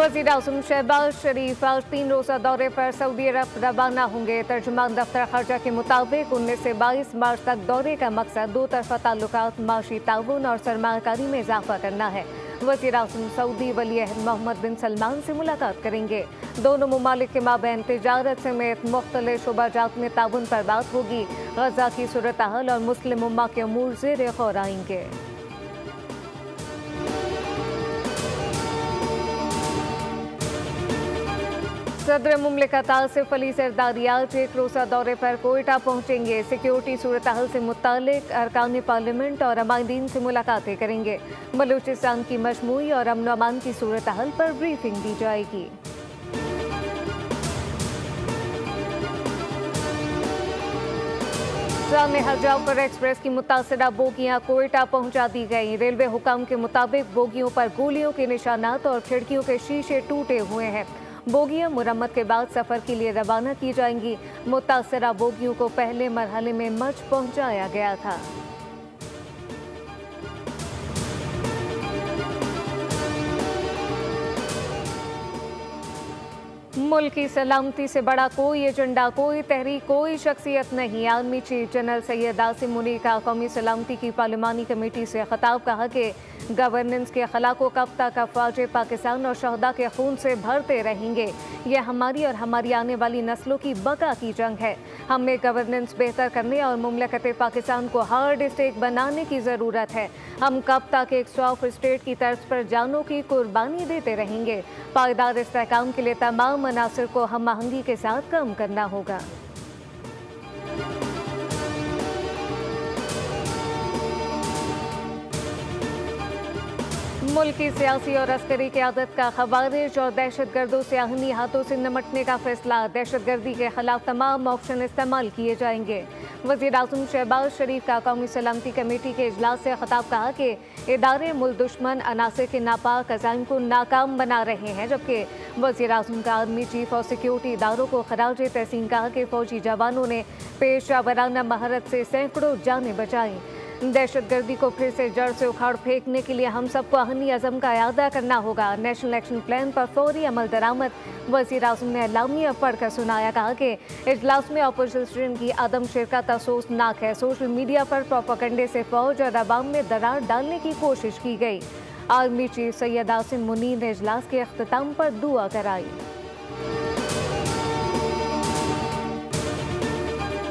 वज़ीर आज़म शहबाज शरीफ आज 3 रोज़ा दौरे पर सऊदी अरब रवाना होंगे। तर्जुमान दफ्तर खर्जा के मुताबिक 19 से 22 मार्च तक दौरे का मकसद दो तरफा ताल्लुकात, माशी ताउन और सरमायाकारी में इजाफा करना है। वज़ीर आज़म सऊदी वली अहद मोहम्मद बिन सलमान से मुलाकात करेंगे। दोनों ममालिक के माबैन तिजारत समेत मुख्तलिफ शोबाजात में ताउन पर बात होगी। गजा की सूरत हाल और मुस्लिम उम्मा के अमूर ज़ेर गौर आएंगे। सदर मुमलिकत आसिफ अली जरदारी आज 1 रोज़ा दौरे पर कोयटा पहुंचेंगे। सिक्योरिटी सूरत हाल से मुतालिक अरकान पार्लियामेंट और अमायदीन से मुलाकातें करेंगे। बलूचिस्तान की मजमूई और अमन अमान की सूरत हाल पर ब्रीफिंग दी जाएगी। सामने हरजाफर एक्सप्रेस की मुतासरा बोगियां कोयटा पहुंचा दी गई। रेलवे हुकाम के मुताबिक बोगियों पर गोलियों के निशानात और खिड़कियों के शीशे टूटे हुए हैं। बोगियां मुरम्मत के बाद सफर के लिए रवाना की जाएंगी। मुतासरा बोगियों को पहले मरहले में मच पहुंचाया गया था। मुल्क की सलामती से बड़ा कोई एजेंडा, कोई तहरीक, कोई शख्सियत नहीं। Army chief general Syed Asim Munir का कौमी सलामती की पार्लिमानी कमेटी से खिताब, कहा कि गवर्नेंस के खला को कब तक अफवाज पाकिस्तान और शहदा के खून से भरते रहेंगे। यह हमारी और हमारी आने वाली नस्लों की बका की जंग है। हमें गवर्नेंस बेहतर करने और मुमलकत पाकिस्तान को हार्ड स्टेट बनाने की ज़रूरत है। हम कब तक एक सॉफ्ट स्टेट की तर्ज पर जानों की कुर्बानी देते रहेंगे। पायदार इस्तेहकाम के लिए तमाम अनासर को हम आहंगी के साथ काम करना होगा। मुल्क की सियासी और अस्करी क़यादत का खवारिज और दहशतगर्दों से आहनी हाथों से निमटने का फैसला। दहशतगर्दी के खिलाफ तमाम ऑप्शन इस्तेमाल किए जाएंगे। वज़ीर आज़म शहबाज शरीफ का कौमी सलामती कमेटी के इजलास से खिताब, कहा कि इदारे मुल्क दुश्मन अनासर के नापाक अज़ाइम को नाकाम बना रहे हैं। जबकि वज़ीर आज़म का आर्मी चीफ और सिक्योरिटी इदारों को खराज तहसीन, कहा कि फौजी जवानों ने पेशा वराना महारत से सैकड़ों जानें बचाई। दहशतगर्दी को फिर से जड़ से उखाड़ फेंकने के लिए हम सबको अहनी अज़म का इरादा करना होगा। नेशनल एक्शन प्लान पर फौरी अमल दरामद। वज़ीर आज़म ने एलामिया पढ़कर सुनाया, कहा कि इजलास में अपोजिशन की अदम शिरकत अफसोसनाक है। सोशल मीडिया पर प्रोपेगेंडे से फौज और अवाम में दरार डालने की कोशिश की गई। आर्मी चीफ सैयद आसिम मुनीर ने इजलास के अख्तिताम पर दुआ कराई।